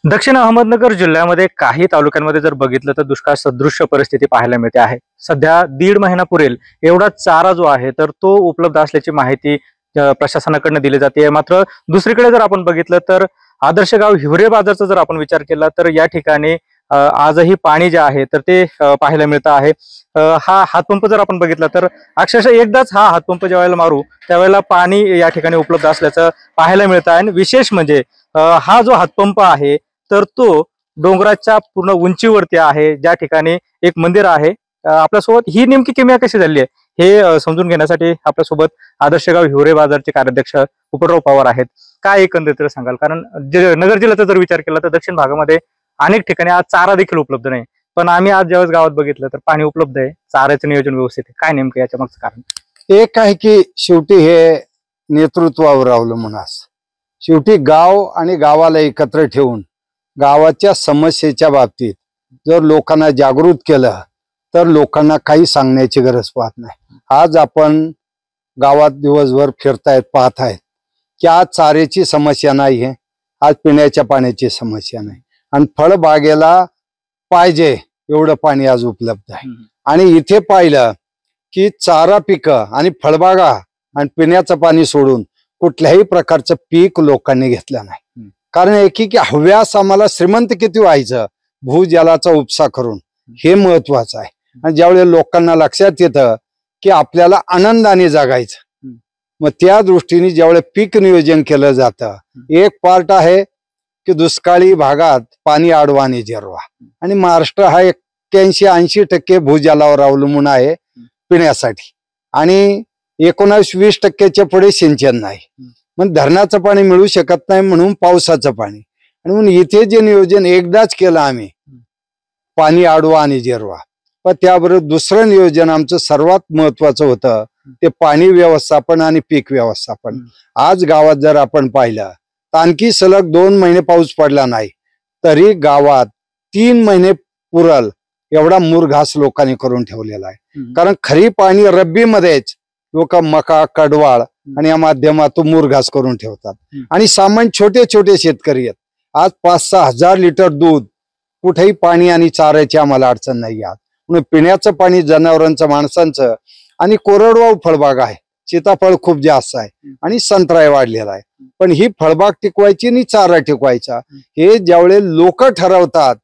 दक्षिण अहमदनगर जिल्ह्यामध्ये काही तालुक्यांमध्ये जर बघितलं तर दुष्काळ सदृश्य परिस्थिती पाहायला मिळते आहे। सध्या 1.5 महिना पुरेल एवढा चारा जो आहे तर तो उपलब्ध असल्याची माहिती प्रशासनाकडून दिली जाते। मात्र दुसरीकडे जर आपण बघितलं तर आदर्श गाव हिवरे बाजारचा जर आपण विचार केला तर या ठिकाणी आजही पाणी जे आहे तर ते पाहायला मिळतं आहे। हा हातपंप जर आपण बघितला तर अक्षरशः एकदाच हा हातपंप ज्यावेळेला मारू त्यावेळेला पाणी या ठिकाणी उपलब्ध असल्याचं पाहायला मिळतं आहे। आणि विशेष म्हणजे हा जो हातपंप आहे तर तो डोंगराच्या पूर्ण उंचीवरती आहे, ज्या ठिकाणी एक मंदिर आहे। आपल्यासोबत ही नेमकी किमया कशी झाली आहे हे समजून घेण्यासाठी आपल्यासोबत आदर्श गाव हिवरे बाजारचे कार्याध्यक्ष उपराव पवार आहेत। काय एकंदरीत सांगाल, कारण नगर जिल्ह्याचा जर विचार केला तर दक्षिण भागामध्ये अनेक ठिकाणी आज चारा देखील उपलब्ध नाही, पण आम्ही आज ज्यावेळेस गावात बघितलं तर पाणी उपलब्ध आहे, चाऱ्याचं नियोजन व्यवस्थित आहे। काय नेमकं याच्या मागचं कारण? एक आहे की शेवटी हे नेतृत्वावर अवलंबून असतं। शेवटी गाव आणि गावाला एकत्र ठेवून गावाच्या समस्येच्या बाबतीत जर लोकांना जागृत केलं तर लोकांना काही सांगण्याची गरज पाहत नाही। आज आपण गावात दिवसभर फिरतायत, पाहतायत की आज चाऱ्याची समस्या नाही आहे, आज पिण्याच्या पाण्याची समस्या नाही, आणि फळबागेला पाहिजे एवढं पाणी आज उपलब्ध आहे। आणि इथे पाहिलं की चारा पिकं आणि फळबागा आणि पिण्याचं पाणी सोडून कुठल्याही प्रकारचं पीक लोकांनी घेतलं नाही। कारण एकी हव्यास आम्हाला श्रीमंत किती व्हायचं भूजलाचा उपसा करून, हे महत्वाचं आहे। आणि ज्यावेळेस लोकांना लक्षात येतं की आपल्याला आनंदाने जगायचं, मग त्या दृष्टीने ज्यावेळेस पीक नियोजन केलं जातं, एक पार्ट आहे की दुष्काळी भागात पाणी अडवा आणि जिरवा, आणि महाराष्ट्र हा 81-80% भूजलावर अवलंबून आहे पिण्यासाठी, आणि 19-20% पुढे सिंचन नाही। मग धरणाचं पाणी मिळू शकत नाही, म्हणून पावसाचं पाणी, आणि म्हणून इथे जे नियोजन एकदाच केलं आम्ही, पाणी अडवा आणि जिरवा। पण त्याबरोबर दुसरं नियोजन आमचं सर्वात महत्वाचं होतं ते पाणी व्यवस्थापन आणि पीक व्यवस्थापन। आज गावात जर आपण पाहिलं तर आणखी सलग 2 महिने पाऊस पडला नाही तरी गावात 3 महिने पुरल एवढा मुरघास लोकांनी करून ठेवलेला आहे। कारण खरीप आणि रब्बी मध्येच लोक मका, कडवाळ आणि या माध्यमातून मुरघास करून ठेवतात, आणि सामान्य छोटे छोटे शेतकरी आहेत। आज 5-6 हजार लिटर दूध, कुठेही पाणी आणि चाऱ्याची आम्हाला अडचण नाही आहे। म्हणून पिण्याचं पाणी जनावरांचं, माणसांचं, आणि कोरडवाहू फळबाग आहे, सीताफळ खूप जास्त आहे आणि संत्रा वाढलेला आहे। पण ही फळबाग टिकवायची आणि चारा टिकवायचा हे ज्यावेळेस लोक ठरवतात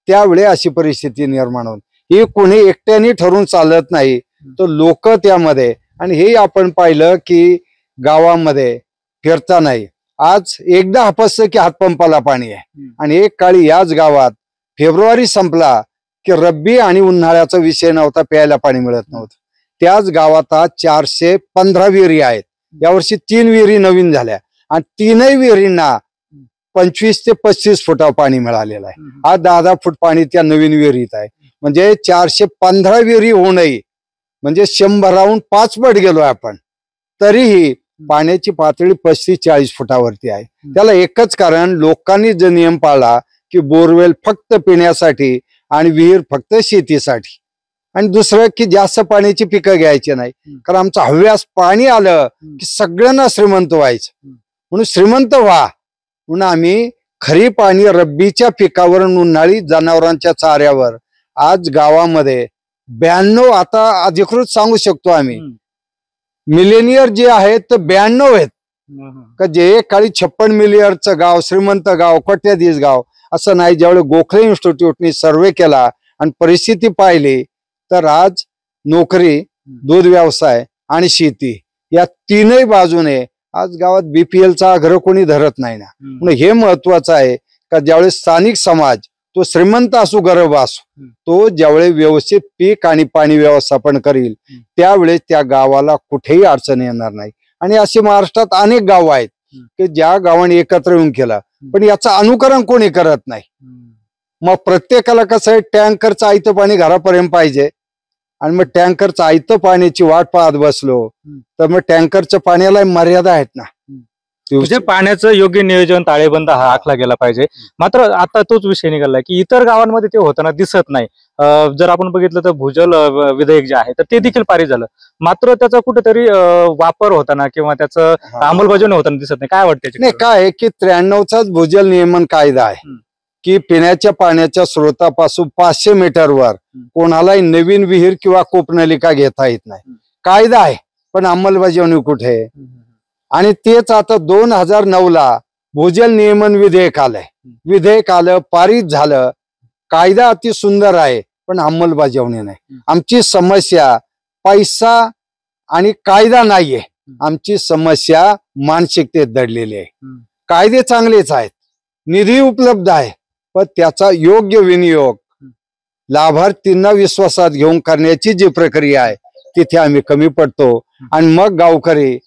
त्यावेळी अशी परिस्थिती निर्माण होते। ही कोणी एकट्याने ठरवून चालत नाही, तर लोक त्यामध्ये, आणि हे आपण पाहिलं की गावामध्ये फिरता नाही आज एकदा हापसलं की हातपंपाला पाणी आहे, आणि एक काळी याच गावात फेब्रुवारी संपला की रब्बी आणि उन्हाळ्याचा विषय नव्हता, प्यायला पाणी मिळत नव्हतं। त्याच गावात आज 415 विहिरी आहेत, यावर्षी 3 विहिरी नवीन झाल्या, आणि 3ही विहिरींना 25 ते 35 फुटावर पाणी मिळालेलं आहे। आज 10-10 फूट पाणी त्या नवीन विहिरीत आहे, म्हणजे 415 विहिरी होऊनही म्हणजे 100हून 5 पट गेलोय आपण, तरीही पाण्याची पातळी 35-40 फुटावरती आहे। त्याला एकच कारण, लोकांनी जो नियम पाळला की बोरवेल फक्त पिण्यासाठी आणि विहीर फक्त शेतीसाठी, आणि दुसरं की जास्त पाण्याची पिकं घ्यायची नाही। कारण आमचा हव्यास पाणी आलं की सगळ्यांना श्रीमंत व्हायचं, म्हणून श्रीमंत व्हा म्हणून आम्ही खरीप आणि रब्बीच्या पिकावर, उन्हाळी जनावरांच्या चाऱ्यावर आज गावामध्ये 92, आता अधिकृत सांगू शकतो आम्ही, मिलेनियर जे आहेत तर 92 आहेत। का जे काळी 56 मिलियनचं गाव, श्रीमंत गाव, कोट्याधीश गाव असं नाही। ज्यावेळी गोखले इन्स्टिट्यूटने सर्वे केला आणि परिस्थिती पाहिली तर आज नोकरी, दूध व्यवसाय आणि शेती या तीनही बाजूने आज गावात बीपीएलचा आग्रह कोणी धरत नाही ना। म्हणून हे महत्वाचं आहे का ज्यावेळेस स्थानिक समाज, तो श्रीमंत असो गरीब असो, तो ज्यावेळेस व्यवस्थित पीक आणि पाणी व्यवस्थापन करील त्यावेळेस त्या गावाला कुठेही अडचण येणार नाही। आणि असे महाराष्ट्रात अनेक गाव आहेत की ज्या गावाने एकत्र येऊन केलं, पण याचं अनुकरण कोणी करत नाही। मग प्रत्येकाला कसं आहे, टँकरचं आयतं पाणी घरापर्यंत पाहिजे, आणि मग टँकरचं आयतं पाण्याची वाट पाहत बसलो तर मग टँकरच्या पाण्याला मर्यादा आहेत ना। म्हणजे पाण्याचं योग्य नियोजन, ताळेबंद हा आखला गेला पाहिजे। मात्र आता तोच विषय निघालाय की इतर गावांमध्ये ते होताना दिसत नाही। जर आपण बघितलं तर भूजल विधेयक जे आहे तर ते देखील पारित झालं, मात्र त्याचा कुठेतरी वापर होताना किंवा त्याचं अंमलबजावणी होताना दिसत नाही। काय वाटतं? नाही, काय की 93चाच भूजल नियमन कायदा आहे, की पिण्याच्या पाण्याच्या स्रोतापासून 500 मीटरवर कोणालाही नवीन विहीर किंवा कूपनलिका घेता येत नाही. कायदा आहे पण अंमलबजावणी कुठे आहे? आणि तेच आता 2009ला भूजल नियमन विधेयक आलं, पारित झालं. कायदा अति सुंदर आहे पण अंमलबजावणी नाही. आमची समस्या पैसा आणि कायदा नाहीये, आमची समस्या मानसिकतेत दडलेली आहे. कायदे चांगलेच आहेत, निधी उपलब्ध आहे, पण त्याचा योग्य विनियोग लाभार्थींना विश्वासात घेऊन करण्याची जी प्रक्रिया आहे तिथे आम्ही कमी पडतो. आणि मग गावकरी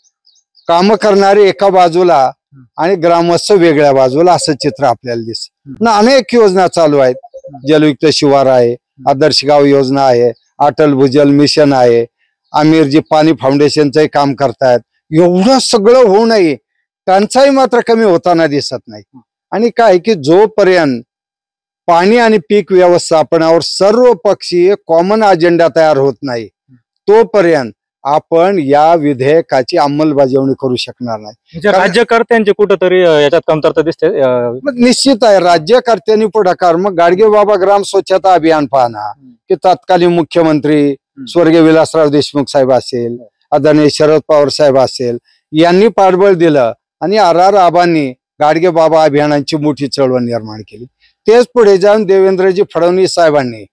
काम करणारे एका बाजूला आणि ग्रामस्थ वेगळ्या बाजूला असं चित्र आपल्याला दिसत. अनेक योजना चालू आहेत. जलयुक्त शिवार आहे, आदर्श गाव योजना आहे, अटल भूजल मिशन आहे, आमिरजी पाणी फाउंडेशनचंही काम करतायत. एवढं सगळं होऊ नये, टंचाई मात्र कमी होताना दिसत नाही. आणि काय की जोपर्यंत पाणी आणि पीक व्यवस्थापनावर सर्व पक्षीय कॉमन अजेंडा तयार होत नाही तोपर्यंत आपण या विधेयकाची अंमलबजावणी करू शकणार नाही. म्हणजे राज्यकर्त्यांचे कुठंतरी याच्यात कमतरता दिसते. निश्चित आहे, राज्यकर्त्यांनी पुढाकार. मग गाडगे बाबा ग्राम स्वच्छता अभियान पाहना, की तत्कालीन मुख्यमंत्री स्वर्गीय विलासराव देशमुख साहेब असेल, आदरणीय शरद पवार साहेब असेल, यांनी पाठबळ दिलं आणि RR आबांनी गाडगे बाबा अभियानाची मोठी चळवळ निर्माण केली. तेच पुढे जाऊन देवेंद्रजी फडणवीस साहेबांनी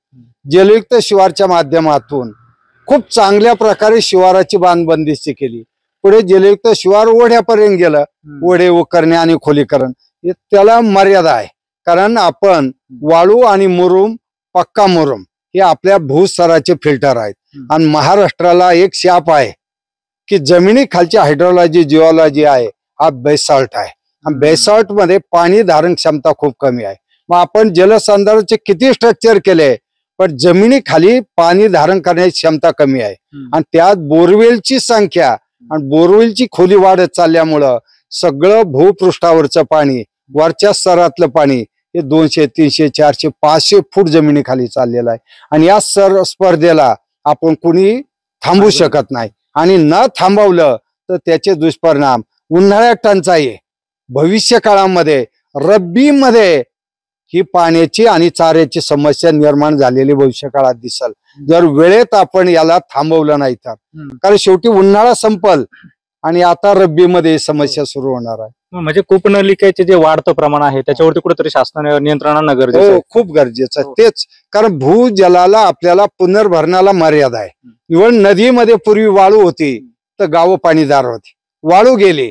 जलयुक्त शिवारच्या माध्यमातून खूप चांगल्या प्रकारे शिवाराची बांधबंदिस्ती केली. पुढे जलयुक्त शिवार ओढ्यापर्यंत गेलं. ओढे उकरणे आणि खोलीकरण त्याला मर्यादा आहे, कारण आपण वाळू आणि मुरुम, पक्का मुरुम हे आपल्या भूस्तराचे फिल्टर आहेत. आणि महाराष्ट्राला एक शाप आहे की जमिनी खालची हायड्रोलॉजी जिओलॉजी आहे हा बेसॉल्ट आहे. बेसॉल्ट मध्ये पाणी धारण क्षमता खूप कमी आहे. मग आपण जलसंधारणाचे किती स्ट्रक्चर केले पण जमिनी खाली पाणी धारण करण्याची क्षमता कमी आहे. आणि त्यात बोरवेलची संख्या आणि बोरवेलची खोली वाढत चालल्यामुळं सगळं भूपृष्ठावरचं पाणी, वरच्या स्तरातलं पाणी हे 200, 300, 400, 500 फूट जमिनीखाली चाललेलं आहे. आणि या स्पर्धेला आपण कुणी थांबवू शकत नाही. आणि न थांबवलं तर त्याचे दुष्परिणाम उन्हाळ्यात टंचाई, भविष्य काळामध्ये रब्बीमध्ये ही पाण्याची आणि चाऱ्याची समस्या निर्माण झालेली भविष्य काळात दिसल जर वेळेत आपण याला थांबवलं नाही तर. कारण शेवटी उन्हाळा संपल आणि आता रब्बीमध्ये समस्या सुरू होणार आहे. म्हणजे कूपनलिकेचे जे वाढतं प्रमाण आहे त्याच्यावरती कुठेतरी शासन नियंत्रण आणणं गरजेचं आहे. खूप गरजेचं आहे. तेच कारण भूजलाला आपल्याला पुनर्भरणाला मर्यादा आहे. इव्हन नदीमध्ये पूर्वी वाळू होती तर गावं पाणीदार होती, वाळू गेली,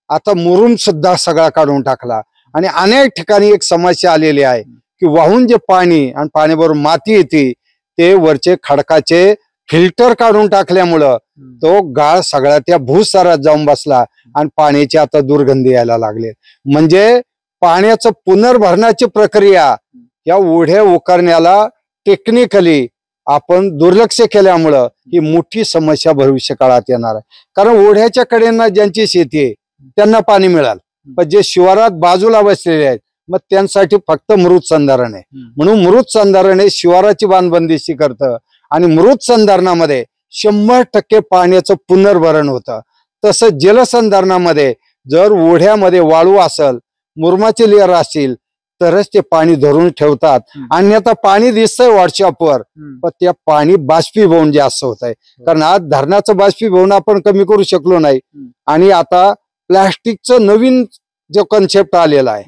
आता मुरुम सुद्धा सगळा काढून टाकला. आणि अनेक ठिकाणी एक समस्या आलेली आहे की वाहून जे पाणी आणि पाण्याबरोबर माती येते ते वरचे खडकाचे फिल्टर काढून टाकल्यामुळं तो गाळ सगळा त्या भूस्तरात जाऊन बसला आणि पाण्याची आता दुर्गंधी यायला लागले. म्हणजे पाण्याचं पुनर्भरणाची प्रक्रिया या ओढ्या उकरण्याला टेक्निकली आपण दुर्लक्ष केल्यामुळं ही मोठी समस्या भविष्य काळात येणार आहे. कारण ओढ्याच्या कडेनं ज्यांची शेती आहे त्यांना पाणी मिळाल, पण जे शिवारात बाजूला बसलेले आहेत मग त्यांसाठी फक्त मृत संधारण आहे. म्हणून मृत संधारण हे शिवाराची बांधबंदिस्ती करतं आणि मृत संधारणामध्ये 100% पाण्याचं पुनर्भरण होतं. तसं जलसंधारणामध्ये जर ओढ्यामध्ये वाळू असेल, मुरमाचे लेअर असतील तरच ते पाणी धरून ठेवतात. आणि आता पाणी दिसतंय व्हॉट्सअपवर पण त्या पाणी बाष्पीभवन जास्त होत आहे. कारण आज धरणाचं बाष्पीभवन आपण कमी करू शकलो नाही. आणि आता प्लास्टिकचं नवीन जो कन्सेप्ट आलेला आहे,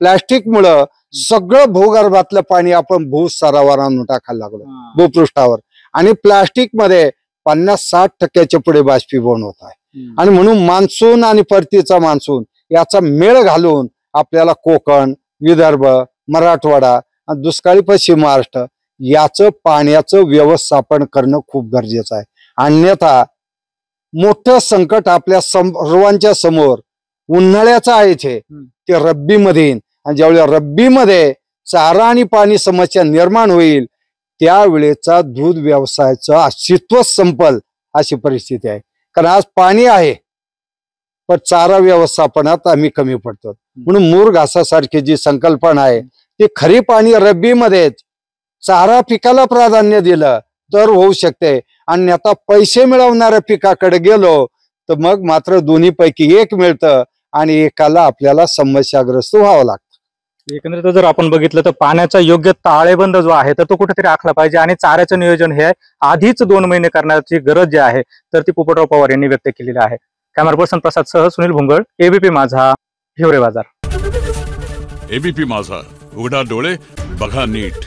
प्लास्टिक मुळे सगळं भूगर्भातलं पाणी आपण भूस्तरावर आणून टाकायला लागलो भूपृष्ठावर. आणि प्लास्टिक मध्ये 50-60% पुढे बाष्पीभवन होत आहे. आणि म्हणून मान्सून आणि परतीचा मान्सून याचा मेळ घालून आपल्याला कोकण, विदर्भ, मराठवाडा आणि दुष्काळी पश्चिम महाराष्ट्र याचं पाण्याचं व्यवस्थापन करणं खूप गरजेचं आहे. अन्यथा मोठं संकट आपल्या सर्वांच्या समोर उन्हाळ्याचं आहे ते रब्बीमध्ये येईल. आणि ज्यावेळी रब्बीमध्ये चारा आणि पाणी समस्या निर्माण होईल त्यावेळेचा दूध व्यवसायाचं अस्तित्व संपल अशी परिस्थिती आहे. कारण आज पाणी आहे पण चारा व्यवस्थापनात आम्ही कमी पडतो. म्हणून मूर घासासारखी जी संकल्पना आहे ती खरीप आणि रब्बीमध्येच चारा पिकाला प्राधान्य दिलं तर होऊ शकते. आणि आता पैसे मिळवणाऱ्या पिकाकडे गेलो तर मग मात्र दोन्ही पैकी एक मिळतं आणि एकाला आपल्याला समस्याग्रस्त व्हावं लागतं. एकंदरीत जर आपण बघितलं तर पाण्याचा योग्य ताळेबंद जो आहे तर तो कुठेतरी आखला पाहिजे आणि चाऱ्याचं नियोजन हे आधीच 2 महिने करण्याची गरज जी आहे तर ती पोपटराव पवार यांनी व्यक्त केलेली आहे. कॅमेरा पर्सन प्रसाद सह सुनील भुंगळ, एबीपी माझा, हिवरे बाजार. एबीपी माझा, उघडा डोळे बघा नीट.